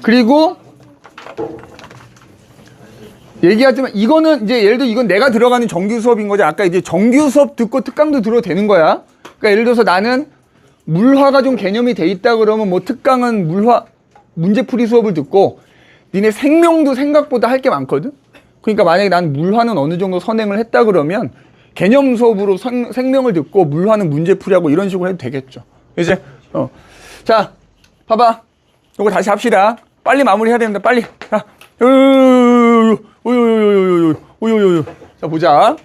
그리고 얘기하지만 이거는 이제 예를 들어 이건 내가 들어가는 정규 수업인 거지. 아까 이제 정규 수업 듣고 특강도 들어도 되는 거야. 그러니까 예를 들어서 나는 물화가 좀 개념이 돼 있다 그러면 뭐 특강은 물화 문제풀이 수업을 듣고 니네 생명도 생각보다 할 게 많거든. 그러니까 만약에 난 물화는 어느 정도 선행을 했다 그러면 개념 수업으로 생명을 듣고 물화는 문제풀이하고 이런 식으로 해도 되겠죠. 이제 자 봐봐. 이거 다시 합시다. 빨리 마무리해야 됩니다. 빨리. 자, 자 보자.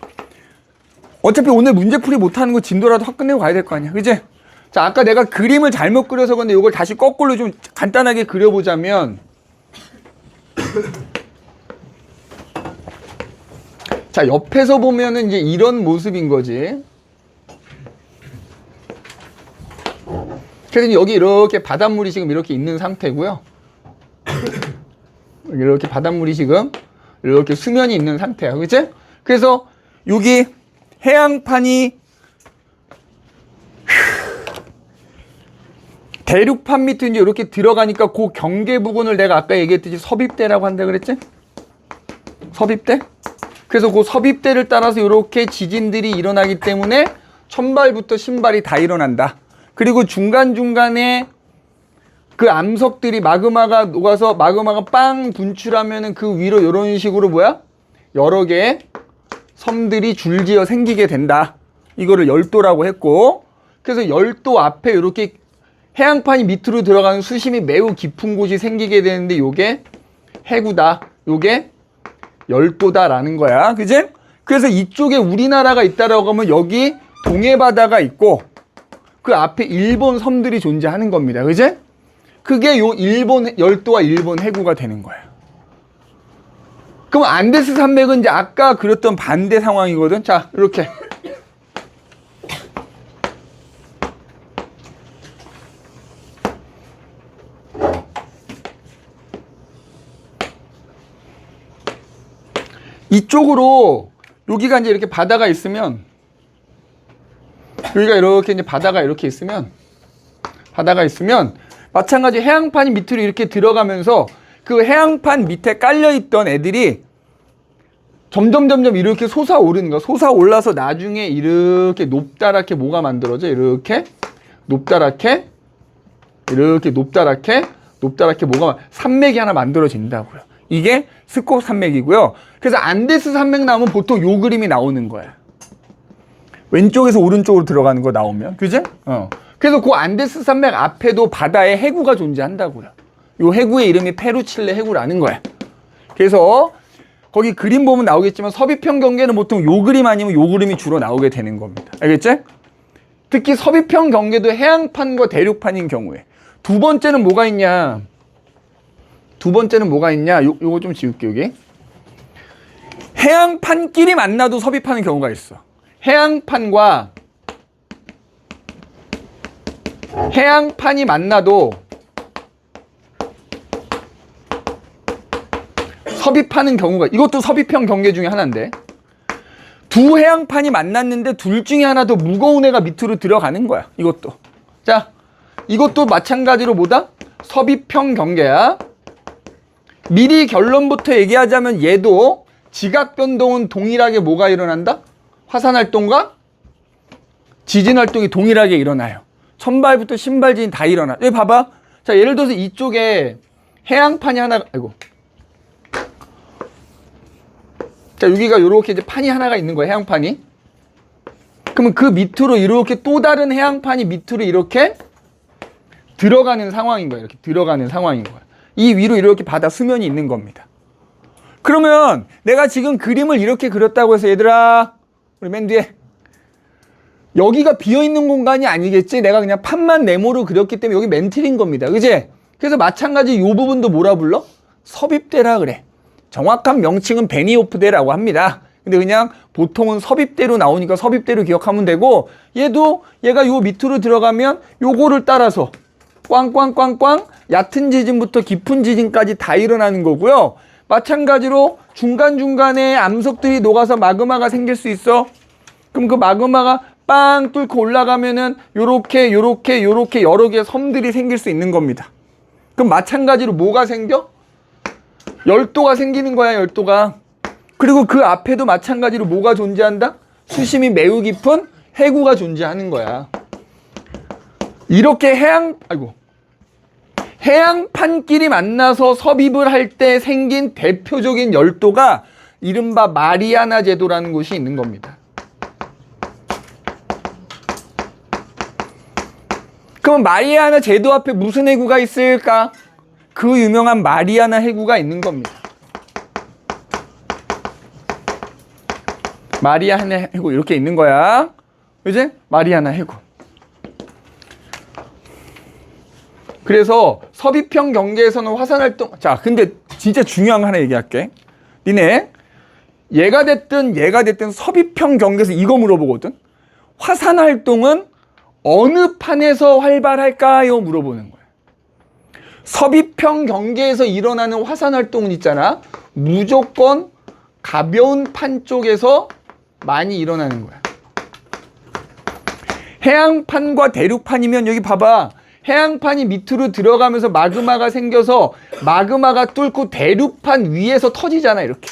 어차피 오늘 문제풀이 못하는 거 진도라도 확 끝내고 가야 될 거 아니야. 그치? 자, 아까 내가 그림을 잘못 그려서 근데 이걸 다시 거꾸로 좀 간단하게 그려보자면 자, 옆에서 보면은 이제 이런 모습인 거지. 그래서 여기 이렇게 바닷물이 지금 이렇게 있는 상태고요. 이렇게 바닷물이 지금 이렇게 수면이 있는 상태야. 그치? 그래서 여기 해양판이 대륙판 밑에 이제 이렇게 들어가니까 그 경계 부근을 내가 아까 얘기했듯이 섭입대라고 한다 그랬지? 섭입대? 그래서 그 섭입대를 따라서 이렇게 지진들이 일어나기 때문에 천발부터 신발이 다 일어난다. 그리고 중간중간에 그 암석들이 마그마가 녹아서 마그마가 빵 분출하면은 그 위로 이런 식으로 뭐야? 여러 개의 섬들이 줄지어 생기게 된다. 이거를 열도라고 했고, 그래서 열도 앞에 이렇게 해양판이 밑으로 들어가는 수심이 매우 깊은 곳이 생기게 되는데 요게 해구다. 요게 열도다라는 거야. 그지? 그래서 이쪽에 우리나라가 있다라고 하면 여기 동해바다가 있고 그 앞에 일본 섬들이 존재하는 겁니다. 그지? 그게 요 일본 열도와 일본 해구가 되는 거예요. 그럼 안데스 산맥은 이제 아까 그렸던 반대 상황이거든. 자, 이렇게. 이쪽으로 여기가 이제 이렇게 바다가 있으면 여기가 이렇게 이제 바다가 있으면 마찬가지 해양판이 밑으로 이렇게 들어가면서 그 해양판 밑에 깔려있던 애들이 점점 이렇게 솟아오르는 거야. 솟아올라서 나중에 이렇게 높다랗게 뭐가 만들어져? 이렇게 높다랗게 뭐가 산맥이 하나 만들어진다고요. 이게 스코 산맥이고요. 그래서 안데스 산맥 나오면 보통 요 그림이 나오는 거야. 왼쪽에서 오른쪽으로 들어가는 거 나오면. 그지? 그래서 그 안데스 산맥 앞에도 바다에 해구가 존재한다고요. 요 해구의 이름이 페루칠레 해구라는 거야. 그래서 거기 그림 보면 나오겠지만 서비평 경계는 보통 요 그림 아니면 요 그림이 주로 나오게 되는 겁니다. 알겠지? 특히 서비평 경계도 해양판과 대륙판인 경우에. 두 번째는 뭐가 있냐? 요거 좀 지울게, 여기. 해양판끼리 만나도 섭입하는 경우가 있어. 해양판이 만나도 섭입하는 경우가, 이것도 섭입형 경계 중에 하나인데, 두 해양판이 만났는데 둘 중에 하나 더 무거운 애가 밑으로 들어가는 거야. 이것도. 자, 이것도 마찬가지로 뭐다? 섭입형 경계야. 미리 결론부터 얘기하자면 얘도 지각 변동은 동일하게 뭐가 일어난다? 화산 활동과 지진 활동이 동일하게 일어나요. 천발부터 신발 지진 다 일어나. 여기 봐봐. 자, 예를 들어서 이쪽에 해양판이 하나, 자, 여기가 요렇게 이제 판이 하나가 있는 거예요, 해양판이. 그러면 그 밑으로 이렇게 또 다른 해양판이 밑으로 이렇게 들어가는 상황인 거예요. 이렇게 들어가는 상황인 거예요. 이 위로 이렇게 바다 수면이 있는 겁니다. 그러면 내가 지금 그림을 이렇게 그렸다고 해서 얘들아, 우리 맨 뒤에 여기가 비어있는 공간이 아니겠지? 내가 그냥 판만 네모로 그렸기 때문에 여기 멘틀인 겁니다. 그지? 그래서 마찬가지 이 부분도 뭐라 불러? 섭입대라 그래. 정확한 명칭은 베니호프대라고 합니다. 근데 그냥 보통은 섭입대로 나오니까 섭입대로 기억하면 되고, 얘가 요 밑으로 들어가면 요거를 따라서 꽝꽝꽝꽝 얕은 지진부터 깊은 지진까지 다 일어나는 거고요. 마찬가지로 중간중간에 암석들이 녹아서 마그마가 생길 수 있어. 그럼 그 마그마가 빵 뚫고 올라가면은 요렇게 여러 개의 섬들이 생길 수 있는 겁니다. 그럼 마찬가지로 뭐가 생겨? 열도가 생기는 거야, 열도가. 그리고 그 앞에도 마찬가지로 뭐가 존재한다? 수심이 매우 깊은 해구가 존재하는 거야. 이렇게 해양판끼리 만나서 섭입을 할 때 생긴 대표적인 열도가 이른바 마리아나 제도라는 곳이 있는 겁니다. 그럼 마리아나 제도 앞에 무슨 해구가 있을까? 그 유명한 마리아나 해구가 있는 겁니다. 마리아나 해구 이렇게 있는 거야. 이제 마리아나 해구. 그래서 섭입형 경계에서는 화산활동, 자, 근데 진짜 중요한 거 하나 얘기할게. 니네 얘가 됐든 섭입형 경계에서 이거 물어보거든. 화산활동은 어느 판에서 활발할까요? 물어보는 거야. 섭입형 경계에서 일어나는 화산활동은 있잖아. 무조건 가벼운 판 쪽에서 많이 일어나는 거야. 해양판과 대륙판이면 여기 봐봐. 해양판이 밑으로 들어가면서 마그마가 생겨서 마그마가 뚫고 대륙판 위에서 터지잖아, 이렇게.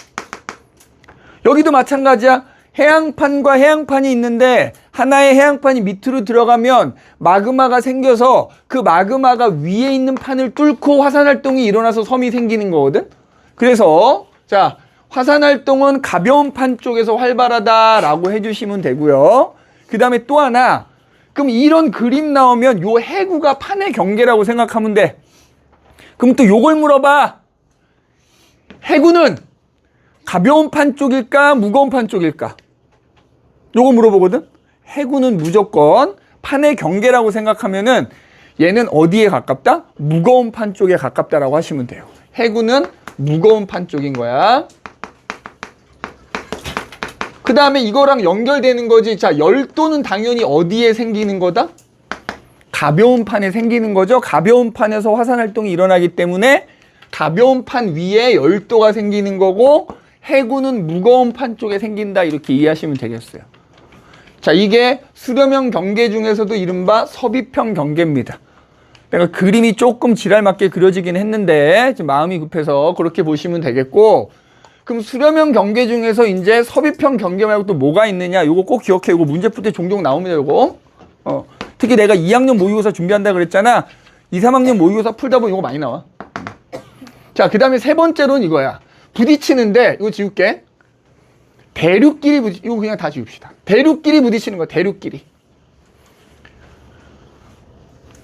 여기도 마찬가지야. 해양판과 해양판이 있는데 하나의 해양판이 밑으로 들어가면 마그마가 생겨서 그 마그마가 위에 있는 판을 뚫고 화산활동이 일어나서 섬이 생기는 거거든. 그래서 자, 화산활동은 가벼운 판 쪽에서 활발하다라고 해주시면 되고요. 그 다음에 또 하나, 그럼 이런 그림 나오면 요 해구가 판의 경계라고 생각하면 돼. 그럼 또 요걸 물어봐. 해구는 가벼운 판 쪽일까 무거운 판 쪽일까? 요거 물어보거든. 해구는 무조건 판의 경계라고 생각하면은 얘는 어디에 가깝다? 무거운 판 쪽에 가깝다라고 하시면 돼요. 해구는 무거운 판 쪽인 거야. 그 다음에 이거랑 연결되는 거지. 자, 열도는 당연히 어디에 생기는 거다? 가벼운 판에 생기는 거죠. 가벼운 판에서 화산활동이 일어나기 때문에 가벼운 판 위에 열도가 생기는 거고, 해구는 무거운 판 쪽에 생긴다, 이렇게 이해하시면 되겠어요. 자, 이게 수렴형 경계 중에서도 이른바 섭입형 경계입니다. 내가 그림이 조금 지랄맞게 그려지긴 했는데 지금 마음이 급해서 그렇게 보시면 되겠고, 그럼 수렴형 경계 중에서 이제 섭입형 경계 말고 또 뭐가 있느냐? 요거 꼭 기억해. 요거 문제 풀 때 종종 나옵니다, 요거. 특히 내가 2학년 모의고사 준비한다 그랬잖아. 2, 3학년 모의고사 풀다 보면 요거 많이 나와. 자, 그 다음에 세 번째로는 이거야. 부딪히는데, 이거 지울게. 대륙끼리 이거 그냥 다 지웁시다. 대륙끼리 부딪히는 거야, 대륙끼리.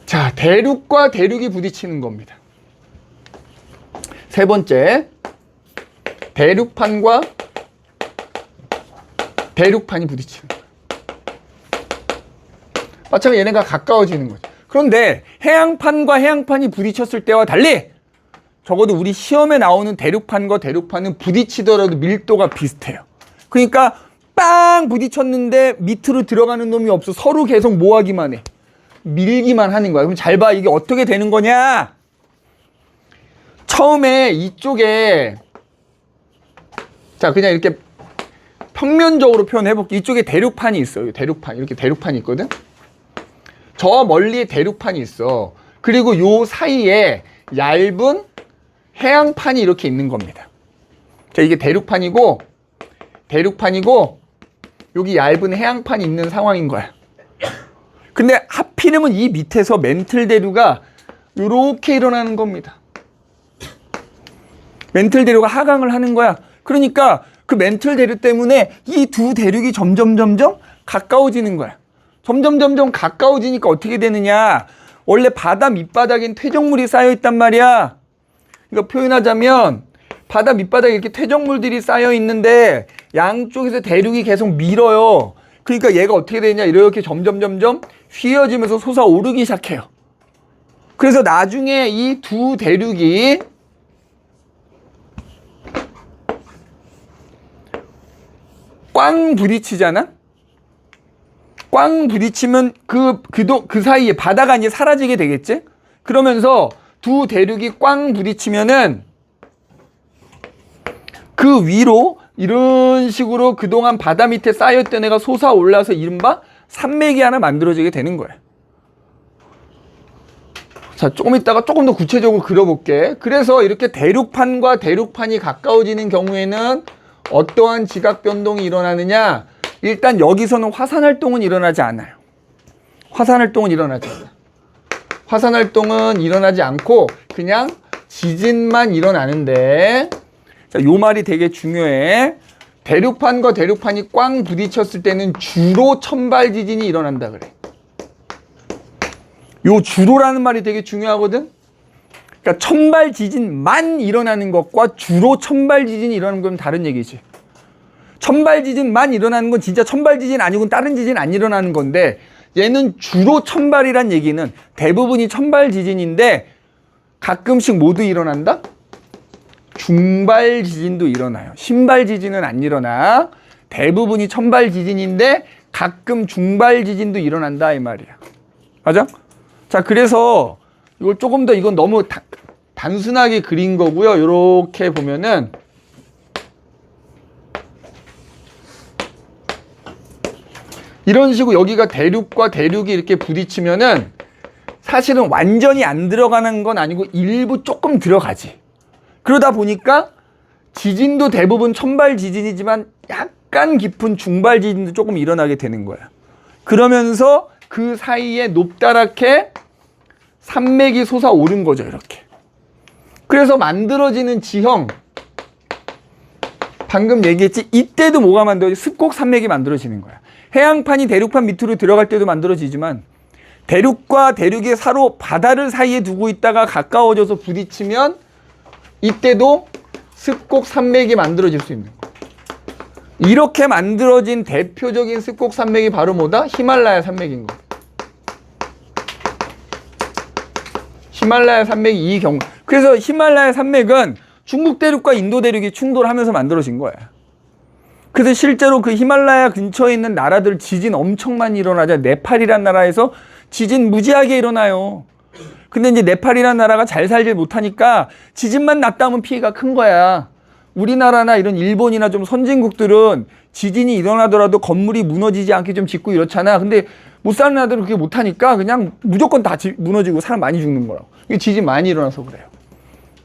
자, 대륙과 대륙이 부딪히는 겁니다. 세 번째. 대륙판과 대륙판이 부딪히는 거야. 마찬가지로 얘네가 가까워지는 거죠. 그런데 해양판과 해양판이 부딪혔을 때와 달리 적어도 우리 시험에 나오는 대륙판과 대륙판은 부딪히더라도 밀도가 비슷해요. 그러니까 빵 부딪혔는데 밑으로 들어가는 놈이 없어. 서로 계속 뭐 하기만 해? 밀기만 하는 거야. 그럼 잘 봐. 이게 어떻게 되는 거냐? 처음에 이쪽에, 자, 그냥 이렇게 평면적으로 표현해볼게. 이쪽에 대륙판이 있어요. 대륙판. 이렇게 대륙판이 있거든? 저 멀리에 대륙판이 있어. 그리고 요 사이에 얇은 해양판이 이렇게 있는 겁니다. 자, 이게 대륙판이고, 여기 얇은 해양판이 있는 상황인 거야. 근데 하필이면 이 밑에서 멘틀 대류가 요렇게 일어나는 겁니다. 멘틀 대류가 하강을 하는 거야. 그러니까 그 멘틀 대류 때문에 이 두 대륙이 점점 가까워지는 거야. 점점 가까워지니까 어떻게 되느냐? 원래 바다 밑바닥엔 퇴적물이 쌓여 있단 말이야. 이거 표현하자면 바다 밑바닥에 이렇게 퇴적물들이 쌓여 있는데 양쪽에서 대륙이 계속 밀어요. 그러니까 얘가 어떻게 되냐? 이렇게 점점 휘어지면서 솟아오르기 시작해요. 그래서 나중에 이 두 대륙이 꽝 부딪히잖아? 꽝 부딪히면 그 사이에 바다가 이제 사라지게 되겠지? 그러면서 두 대륙이 꽝 부딪히면은 그 위로 이런 식으로 그동안 바다 밑에 쌓였던 애가 솟아올라서 이른바 산맥이 하나 만들어지게 되는 거예요. 자, 조금 이따가 조금 더 구체적으로 그려볼게. 그래서 이렇게 대륙판과 대륙판이 가까워지는 경우에는 어떠한 지각 변동이 일어나느냐? 일단 여기서는 화산 활동은 일어나지 않아요. 화산 활동은 일어나지 않아요. 화산 활동은 일어나지 않고 그냥 지진만 일어나는데, 자, 요 말이 되게 중요해. 대륙판과 대륙판이 꽝 부딪혔을 때는 주로 천발 지진이 일어난다 그래. 요 주로라는 말이 되게 중요하거든. 그러니까 천발 지진만 일어나는 것과 주로 천발 지진이 일어나는 건 다른 얘기지. 천발 지진만 일어나는 건 진짜 천발 지진 아니고 다른 지진 안 일어나는 건데, 얘는 주로 천발이란 얘기는 대부분이 천발 지진인데 가끔씩 모두 일어난다? 중발 지진도 일어나요. 신발 지진은 안 일어나. 대부분이 천발 지진인데 가끔 중발 지진도 일어난다 이 말이야. 맞아? 자, 그래서 이걸 조금 더, 이건 너무 단순하게 그린 거고요. 이렇게 보면은 이런 식으로 여기가 대륙과 대륙이 이렇게 부딪히면은 사실은 완전히 안 들어가는 건 아니고 일부 조금 들어가지. 그러다 보니까 지진도 대부분 천발 지진이지만 약간 깊은 중발 지진도 조금 일어나게 되는 거야. 그러면서 그 사이에 높다랗게 산맥이 솟아오른 거죠, 이렇게. 그래서 만들어지는 지형, 방금 얘기했지, 이때도 뭐가 만들어지? 습곡 산맥이 만들어지는 거야. 해양판이 대륙판 밑으로 들어갈 때도 만들어지지만 대륙과 대륙의 사로 바다를 사이에 두고 있다가 가까워져서 부딪히면 이때도 습곡 산맥이 만들어질 수 있는 거야. 이렇게 만들어진 대표적인 습곡 산맥이 바로 뭐다? 히말라야 산맥인 거야. 히말라야 산맥이 이 경우. 그래서 히말라야 산맥은 중국 대륙과 인도 대륙이 충돌하면서 만들어진 거야. 그래서 실제로 그 히말라야 근처에 있는 나라들 지진 엄청 많이 일어나죠. 네팔이란 나라에서 지진 무지하게 일어나요. 근데 이제 네팔이란 나라가 잘 살지 못하니까 지진만 났다 하면 피해가 큰 거야. 우리나라나 이런 일본이나 좀 선진국들은 지진이 일어나더라도 건물이 무너지지 않게 좀 짓고 이렇잖아. 근데 못 사는 나라들은 그게 못하니까 그냥 무조건 다 무너지고 사람 많이 죽는 거라고. 이게 지진 많이 일어나서 그래요.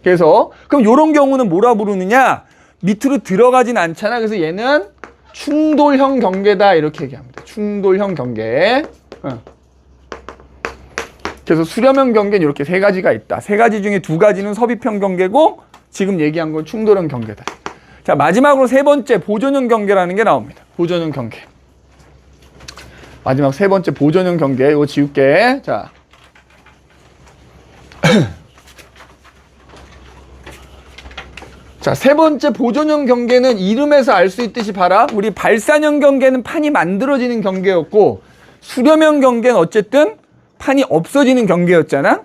그래서 그럼 이런 경우는 뭐라 부르느냐? 밑으로 들어가진 않잖아. 그래서 얘는 충돌형 경계다 이렇게 얘기합니다. 충돌형 경계. 그래서 수렴형 경계는 이렇게 세 가지가 있다. 세 가지 중에 두 가지는 섭입형 경계고 지금 얘기한 건 충돌형 경계다. 자, 마지막으로 세 번째 보존형 경계라는 게 나옵니다. 보존형 경계. 마지막 세 번째 보존형 경계. 이거 지울게. 자. 자, 세 번째 보존형 경계는 이름에서 알 수 있듯이 봐라. 우리 발산형 경계는 판이 만들어지는 경계였고 수렴형 경계는 어쨌든 판이 없어지는 경계였잖아.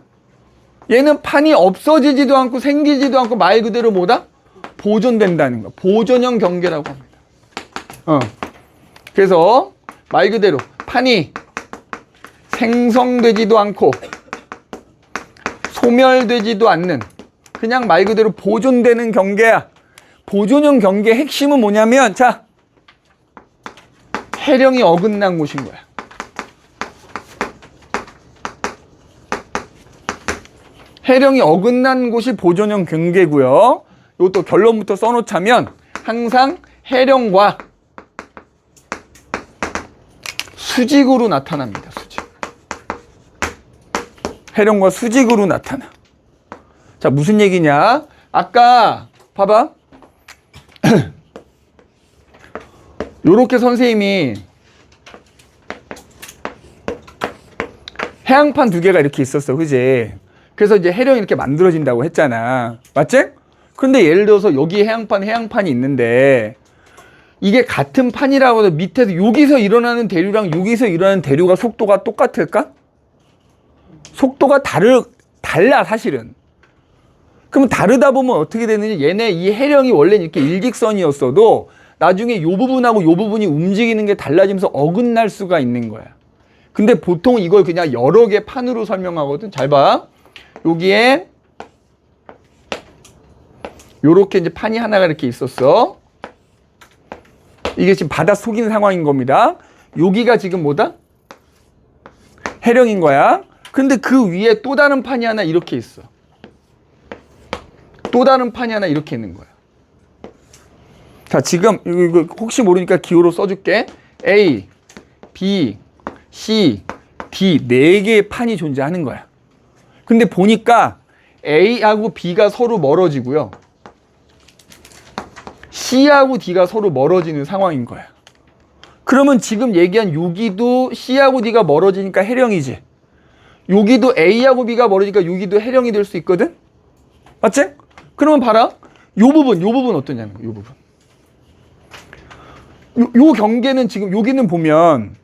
얘는 판이 없어지지도 않고 생기지도 않고 말 그대로 뭐다? 보존된다는 거. 보존형 경계라고 합니다. 그래서 말 그대로 판이 생성되지도 않고 소멸되지도 않는 그냥 말 그대로 보존되는 경계야. 보존형 경계의 핵심은 뭐냐면, 자, 해령이 어긋난 곳인 거야. 해령이 어긋난 곳이 보존형 경계고요. 이것도 결론부터 써놓자면 항상 해령과 수직으로 나타납니다. 수직. 해령과 수직으로 나타나. 자, 무슨 얘기냐? 아까 봐봐. 요렇게 선생님이 해양판 두 개가 이렇게 있었어. 그지? 그래서 이제 해령이 이렇게 만들어진다고 했잖아. 맞지? 그런데 예를 들어서 여기 해양판이 있는데 이게 같은 판이라고 해도 밑에서 여기서 일어나는 대류랑 여기서 일어나는 대류가 속도가 똑같을까? 속도가 달라 사실은. 그럼 다르다 보면 어떻게 되느냐? 얘네 이 해령이 원래 이렇게 일직선이었어도 나중에 요 부분하고 요 부분이 움직이는 게 달라지면서 어긋날 수가 있는 거야. 근데 보통 이걸 그냥 여러 개 판으로 설명하거든. 잘 봐. 여기에 요렇게 이제 판이 하나가 이렇게 있었어. 이게 지금 바다 속인 상황인 겁니다. 여기가 지금 뭐다? 해령인 거야. 근데 그 위에 또 다른 판이 하나 이렇게 있어. 또 다른 판이 하나 이렇게 있는 거야. 자, 지금 이거 혹시 모르니까 기호로 써줄게. A, B, C, D 네 개의 판이 존재하는 거야. 근데 보니까 A하고 B가 서로 멀어지고요. C하고 D가 서로 멀어지는 상황인 거야. 그러면 지금 얘기한 여기도 C하고 D가 멀어지니까 해령이지. 여기도 A하고 B가 멀어지니까 여기도 해령이 될 수 있거든? 맞지? 그러면 봐라. 요 부분 어떠냐는 거야, 요 부분. 요 경계는 지금 여기는 보면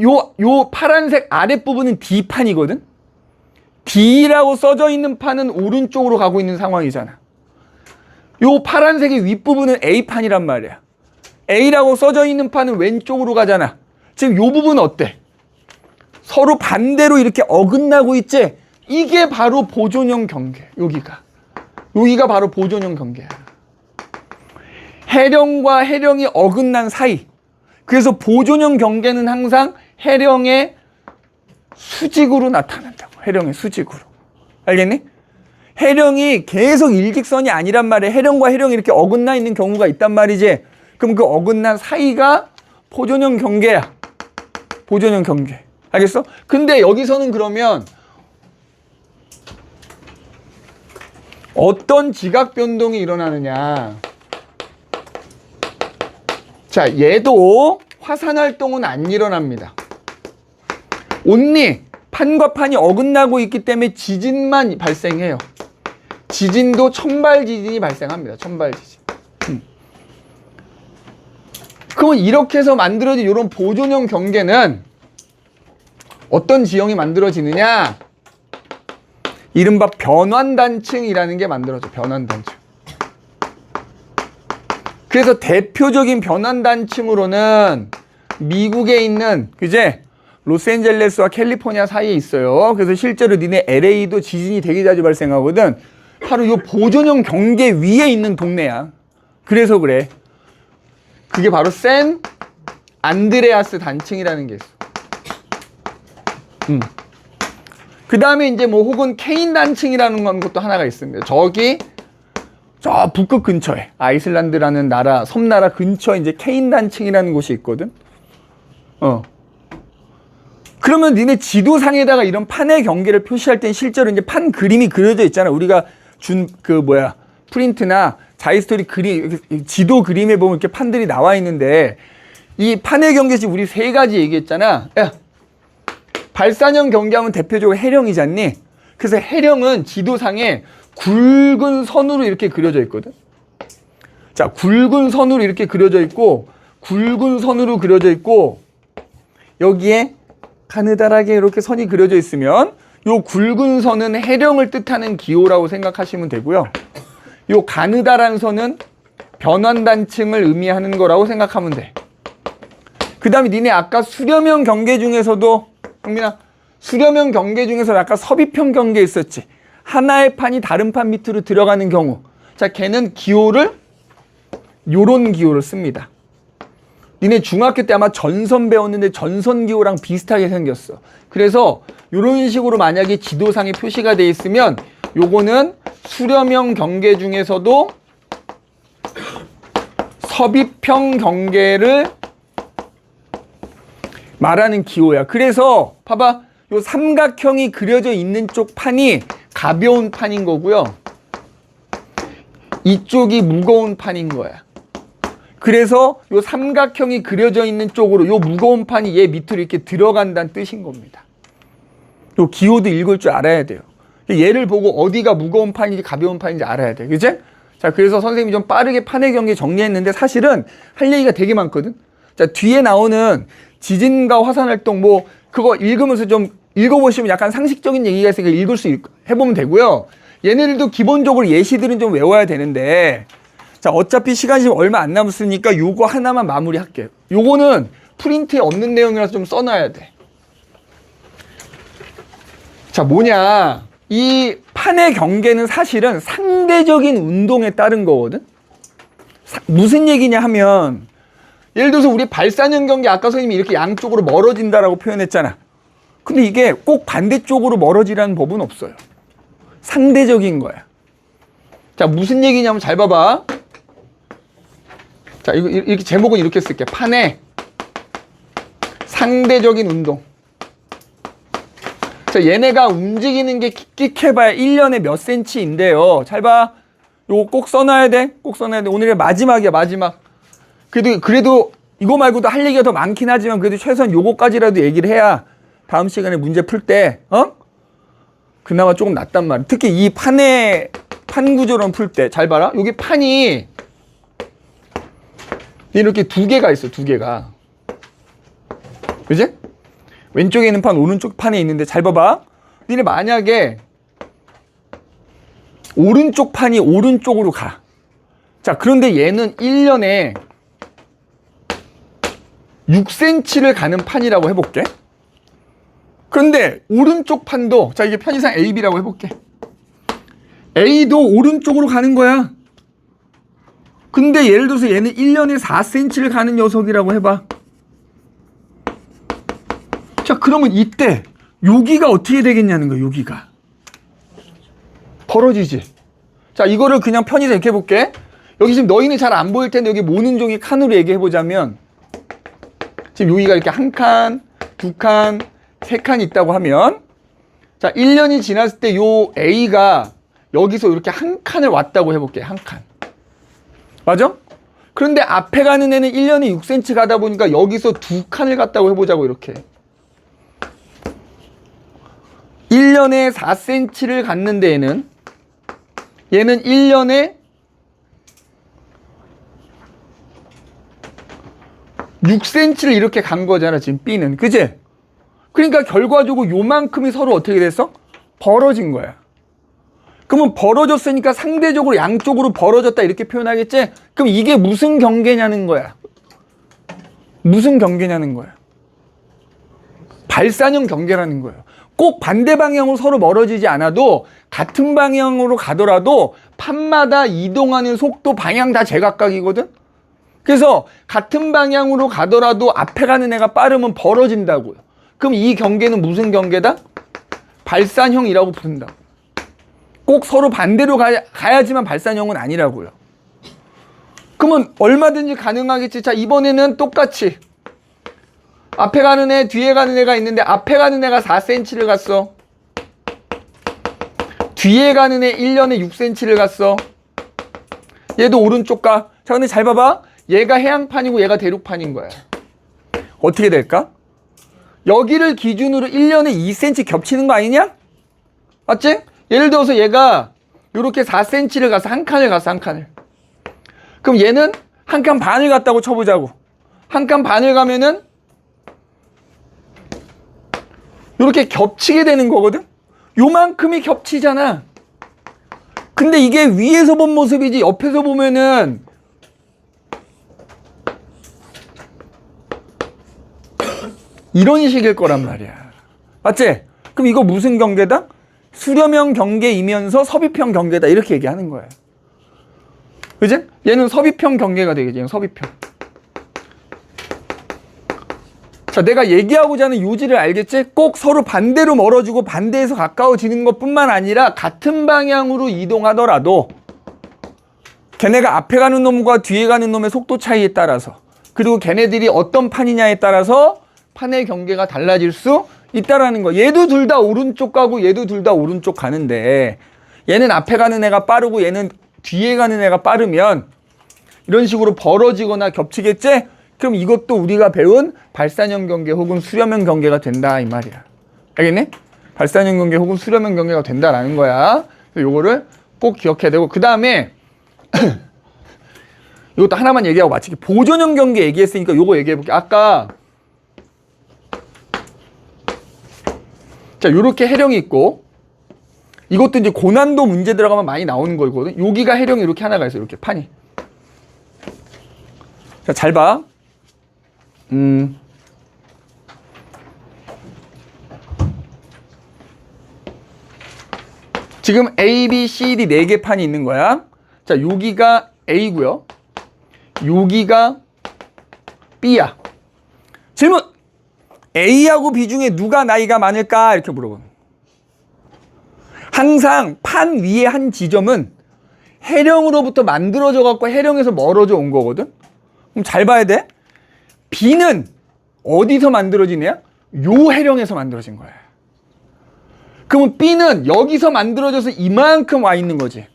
요 파란색 아랫부분은 D판이거든? D라고 써져 있는 판은 오른쪽으로 가고 있는 상황이잖아. 요 파란색의 윗부분은 A판이란 말이야. A라고 써져 있는 판은 왼쪽으로 가잖아. 지금 요 부분 어때? 서로 반대로 이렇게 어긋나고 있지? 이게 바로 보존형 경계. 여기가 바로 보존형 경계야. 해령과 해령이 어긋난 사이. 그래서 보존형 경계는 항상 해령의 수직으로 나타난다고. 해령의 수직으로. 알겠니? 해령이 계속 일직선이 아니란 말이야. 해령과 해령이 이렇게 어긋나 있는 경우가 있단 말이지. 그럼 그 어긋난 사이가 보존형 경계야. 보존형 경계. 알겠어? 근데 여기서는 그러면 어떤 지각 변동이 일어나느냐. 자, 얘도 화산 활동은 안 일어납니다. 온리 판과 판이 어긋나고 있기 때문에 지진만 발생해요. 지진도 천발 지진이 발생합니다. 천발 지진. 그러면 이렇게 해서 만들어진 이런 보존형 경계는 어떤 지형이 만들어지느냐? 이른바 변환단층이라는 게 만들어져. 변환단층. 그래서 대표적인 변환단층으로는 미국에 있는 그제 로스앤젤레스와 캘리포니아 사이에 있어요. 그래서 실제로 니네 LA도 지진이 되게 자주 발생하거든. 바로 이 보존형 경계 위에 있는 동네야. 그래서 그래. 그게 바로 샌 안드레아스 단층이라는 게 있어. 그 다음에 이제 뭐 혹은 케인 단층이라는 것도 하나가 있습니다. 저기 저 북극 근처에 아이슬란드라는 나라 섬나라 근처에 이제 케인 단층이라는 곳이 있거든. 그러면 니네 지도상에다가 이런 판의 경계를 표시할 땐 실제로 이제 판 그림이 그려져 있잖아. 우리가 준 프린트나 자이스토리 그림 지도 그림에 보면 이렇게 판들이 나와 있는데 이 판의 경계지 우리 세 가지 얘기했잖아. 야, 발산형 경계하면 대표적으로 해령이잖니. 그래서 해령은 지도상에 굵은 선으로 이렇게 그려져 있거든. 자, 굵은 선으로 이렇게 그려져 있고 굵은 선으로 그려져 있고 여기에 가느다랗게 이렇게 선이 그려져 있으면 요 굵은 선은 해령을 뜻하는 기호라고 생각하시면 되고요. 요 가느다란 선은 변환단층을 의미하는 거라고 생각하면 돼. 그 다음에 니네 아까 수렴형 경계 중에서도 형민아 수렴형 경계 중에서 아까 섭입형 경계 있었지. 하나의 판이 다른 판 밑으로 들어가는 경우. 자, 걔는 기호를 요런 기호를 씁니다. 니네 중학교 때 아마 전선 배웠는데 전선 기호랑 비슷하게 생겼어. 그래서 요런 식으로 만약에 지도상에 표시가 돼 있으면 요거는 수렴형 경계 중에서도 섭입형 경계를 말하는 기호야. 그래서 봐봐. 요 삼각형이 그려져 있는 쪽 판이 가벼운 판인 거고요. 이쪽이 무거운 판인 거야. 그래서 요 삼각형이 그려져 있는 쪽으로 요 무거운 판이 얘 밑으로 이렇게 들어간다는 뜻인 겁니다. 요 기호도 읽을 줄 알아야 돼요. 얘를 보고 어디가 무거운 판인지 가벼운 판인지 알아야 돼. 그치? 자, 그래서 선생님이 좀 빠르게 판의 경계 정리했는데 사실은 할 얘기가 되게 많거든. 자, 뒤에 나오는 지진과 화산활동 뭐 그거 읽으면서 좀 읽어보시면 약간 상식적인 얘기가 있으니까 해보면 되고요. 얘네들도 기본적으로 예시들은 좀 외워야 되는데 자, 어차피 시간이 얼마 안 남았으니까 요거 하나만 마무리할게요. 요거는 프린트에 없는 내용이라서 좀 써놔야 돼. 자, 뭐냐. 이 판의 경계는 사실은 상대적인 운동에 따른 거거든. 무슨 얘기냐 하면 예를 들어서 우리 발산형 경계 아까 선생님이 이렇게 양쪽으로 멀어진다라고 표현했잖아. 근데 이게 꼭 반대쪽으로 멀어지라는 법은 없어요. 상대적인 거야. 자, 무슨 얘기냐면 잘 봐봐. 자, 이렇게 제목은 이렇게 쓸게. 판의 상대적인 운동. 자, 얘네가 움직이는 게 끽끽해봐야 1년에 몇 센치인데요. 잘 봐. 요거 꼭 써놔야 돼. 꼭 써놔야 돼. 오늘의 마지막이야, 마지막. 그래도 이거 말고도 할 얘기가 더 많긴 하지만 그래도 최소한 요거까지라도 얘기를 해야 다음 시간에 문제 풀 때, 그나마 조금 낫단 말이야. 특히 이 판의 판 구조론 풀 때 잘 봐라. 여기 판이 이렇게 두 개가 있어, 두 개가. 그지? 왼쪽에 있는 판, 오른쪽 판에 있는데 잘 봐봐. 니네 만약에 오른쪽 판이 오른쪽으로 가. 자, 그런데 얘는 1년에 6cm를 가는 판이라고 해볼게. 그런데 오른쪽 판도, 자, 이게 편의상 AB라고 해볼게. A도 오른쪽으로 가는 거야. 근데 예를 들어서 얘는 1년에 4cm를 가는 녀석이라고 해봐. 자, 그러면 이때 여기가 어떻게 되겠냐는 거야, 여기가. 벌어지지. 자, 이거를 그냥 편의상 이렇게 해볼게. 여기 지금 너희는 잘 안 보일 텐데 여기 모는 종이 칸으로 얘기해보자면 지금 여기가 이렇게 한 칸, 두 칸, 세 칸 있다고 하면 자, 1년이 지났을 때 요 A가 여기서 이렇게 한 칸을 왔다고 해볼게. 한 칸. 맞아? 그런데 앞에 가는 애는 1년에 6cm 가다 보니까 여기서 두 칸을 갔다고 해보자고 이렇게. 1년에 4cm를 갔는데 얘는 1년에 6cm를 이렇게 간 거잖아, 지금 B는. 그치? 그러니까 결과적으로 요만큼이 서로 어떻게 됐어? 벌어진 거야. 그러면 벌어졌으니까 상대적으로 양쪽으로 벌어졌다 이렇게 표현하겠지? 그럼 이게 무슨 경계냐는 거야. 무슨 경계냐는 거야. 발산형 경계라는 거예요. 꼭 반대 방향으로 서로 멀어지지 않아도 같은 방향으로 가더라도 판마다 이동하는 속도 방향 다 제각각이거든. 그래서 같은 방향으로 가더라도 앞에 가는 애가 빠르면 벌어진다고요. 그럼 이 경계는 무슨 경계다? 발산형이라고 부른다. 꼭 서로 반대로 가야지만 발산형은 아니라고요. 그러면 얼마든지 가능하겠지. 자, 이번에는 똑같이 앞에 가는 애, 뒤에 가는 애가 있는데 앞에 가는 애가 4cm를 갔어. 뒤에 가는 애 1년에 6cm를 갔어. 얘도 오른쪽 가. 자, 근데 잘 봐봐. 얘가 해양판이고 얘가 대륙판인 거야. 어떻게 될까? 여기를 기준으로 1년에 2cm 겹치는 거 아니냐? 맞지? 예를 들어서 얘가 이렇게 4cm를 가서 한 칸을 갔어, 한 칸을. 그럼 얘는 한 칸 반을 갔다고 쳐보자고. 한 칸 반을 가면은 이렇게 겹치게 되는 거거든? 요만큼이 겹치잖아. 근데 이게 위에서 본 모습이지 옆에서 보면은 이런 식일 거란 말이야. 맞지? 그럼 이거 무슨 경계다? 수렴형 경계이면서 섭입형 경계다. 이렇게 얘기하는 거예요. 그지? 얘는 섭입형 경계가 되겠지. 얘는 섭입형. 자, 내가 얘기하고자 하는 요지를 알겠지? 꼭 서로 반대로 멀어지고 반대에서 가까워지는 것뿐만 아니라 같은 방향으로 이동하더라도 걔네가 앞에 가는 놈과 뒤에 가는 놈의 속도 차이에 따라서 그리고 걔네들이 어떤 판이냐에 따라서 판의 경계가 달라질 수 있다라는 거. 얘도 둘 다 오른쪽 가고 얘도 둘 다 오른쪽 가는데 얘는 앞에 가는 애가 빠르고 얘는 뒤에 가는 애가 빠르면 이런 식으로 벌어지거나 겹치겠지? 그럼 이것도 우리가 배운 발산형 경계 혹은 수렴형 경계가 된다 이 말이야. 알겠니? 발산형 경계 혹은 수렴형 경계가 된다라는 거야. 요거를 꼭 기억해야 되고 그 다음에 이것도 하나만 얘기하고 마치게. 보존형 경계 얘기했으니까 요거 얘기해볼게. 아까 자, 요렇게 해령이 있고 이것도 이제 고난도 문제 들어가면 많이 나오는 거거든. 여기가 해령이 이렇게 하나가 있어. 이렇게 판이. 자, 잘 봐. 지금 A, B, C, D 4개 판이 있는 거야. 자, 여기가 A고요. 여기가 B야. 질문! A하고 B 중에 누가 나이가 많을까? 이렇게 물어보는. 항상 판 위에 한 지점은 해령으로부터 만들어져 갖고 해령에서 멀어져 온 거거든. 그럼 잘 봐야 돼. B는 어디서 만들어지냐? 요 해령에서 만들어진 거야. 그러면 B는 여기서 만들어져서 이만큼 와 있는 거지.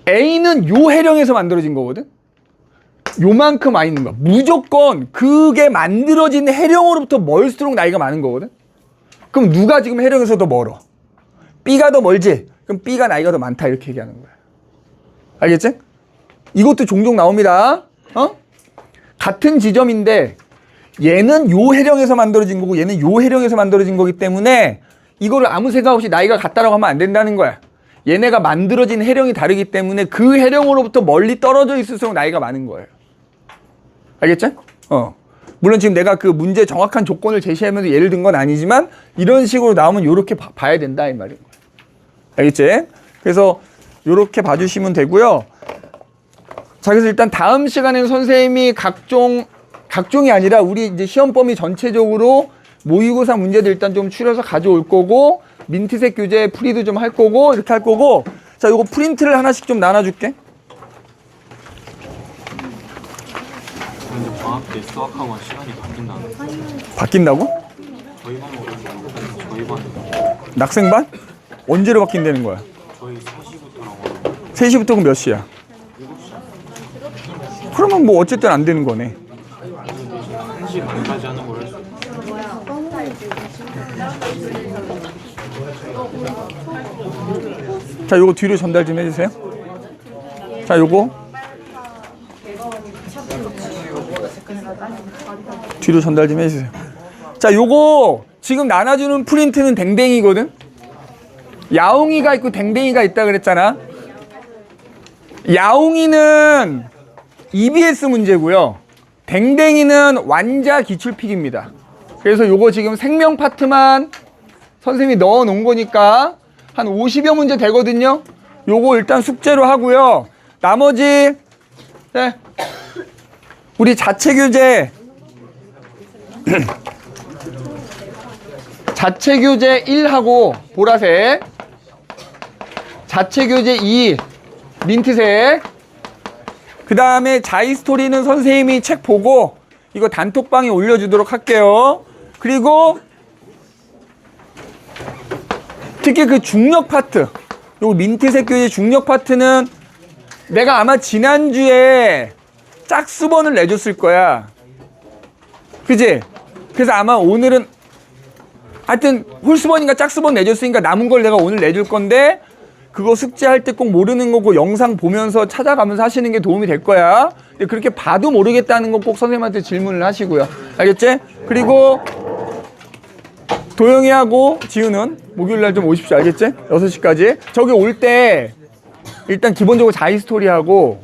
A는 요 해령에서 만들어진 거거든. 요만큼 와 있는 거야. 무조건 그게 만들어진 해령으로부터 멀수록 나이가 많은 거거든. 그럼 누가 지금 해령에서 더 멀어? B가 더 멀지? 그럼 B가 나이가 더 많다 이렇게 얘기하는 거야. 알겠지? 이것도 종종 나옵니다. 같은 지점인데 얘는 요 해령에서 만들어진 거고 얘는 요 해령에서 만들어진 거기 때문에 이거를 아무 생각 없이 나이가 같다라고 하면 안 된다는 거야. 얘네가 만들어진 해령이 다르기 때문에 그 해령으로부터 멀리 떨어져 있을수록 나이가 많은 거예요. 알겠지? 물론 지금 내가 그 문제 정확한 조건을 제시하면서 예를 든 건 아니지만 이런 식으로 나오면 이렇게 봐야 된다 이 말인 거예요. 알겠지? 그래서 이렇게 봐주시면 되고요. 자, 그래서 일단 다음 시간에는 선생님이 각종이 아니라 우리 이제 시험 범위 전체적으로 모의고사 문제들 일단 좀 추려서 가져올 거고 민트색 교재 풀이도 좀 할 거고 이렇게 할 거고. 자, 요거 프린트를 하나씩 좀 나눠줄게. 근데 방학 때 수학학원 시간이 바뀐다는. 바뀐다고? 저희 반 저희 반 낙생반? 언제로 바뀐다는 거야? 저희 3시부터라고. 3시부터 그럼 몇 시야? 그러면 뭐 어쨌든 안 되는 거네. 1시 반까지 하는 걸 했어요. 자, 요거 뒤로 전달 좀 해주세요. 자, 요거 뒤로 전달 좀 해주세요. 자, 요거 지금 나눠주는 프린트는 댕댕이거든. 야옹이가 있고 댕댕이가 있다 그랬잖아. 야옹이는 EBS 문제고요. 댕댕이는 완자 기출픽입니다. 그래서 요거 지금 생명 파트만 선생님이 넣어 놓은 거니까 한 50여 문제 되거든요. 요거 일단 숙제로 하고요. 나머지 네. 우리 자체 교재 자체 교재 1하고 보라색, 자체 교재 2 민트색, 그 다음에 자이스토리는 선생님이 책 보고 이거 단톡방에 올려주도록 할게요. 그리고 특히 그 중력 파트, 요 민트색 교재 중력 파트는 내가 아마 지난주에 짝수번을 내줬을 거야. 그지? 그래서 아마 오늘은 하여튼 홀수번인가 짝수번 내줬으니까 남은 걸 내가 오늘 내줄 건데 그거 숙제할 때 꼭 모르는 거고 영상 보면서 찾아가면서 하시는 게 도움이 될 거야. 근데 그렇게 봐도 모르겠다는 거 꼭 선생님한테 질문을 하시고요. 알겠지? 그리고 도영이하고 지우는 목요일날 좀 오십시오. 알겠지? 6시까지. 저기 올 때 일단 기본적으로 자이스토리하고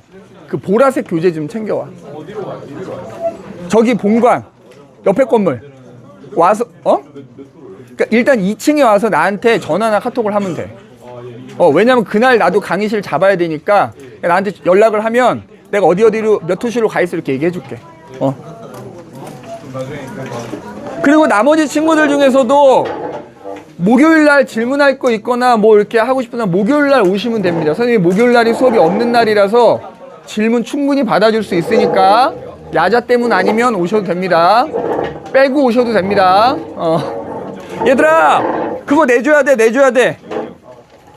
그 보라색 교재 좀 챙겨와. 저기 본관 옆에 건물 와서 그러니까 일단 2층에 와서 나한테 전화나 카톡을 하면 돼. 왜냐면 그날 나도 강의실 잡아야 되니까 나한테 연락을 하면 내가 어디로 몇 호실로 가 있어 이렇게 얘기해 줄게. 그리고 나머지 친구들 중에서도 목요일날 질문할 거 있거나 뭐 이렇게 하고 싶으면 목요일날 오시면 됩니다. 선생님이 목요일날이 수업이 없는 날이라서 질문 충분히 받아줄 수 있으니까 야자 때문 아니면 오셔도 됩니다. 빼고 오셔도 됩니다. 얘들아 그거 내줘야 돼.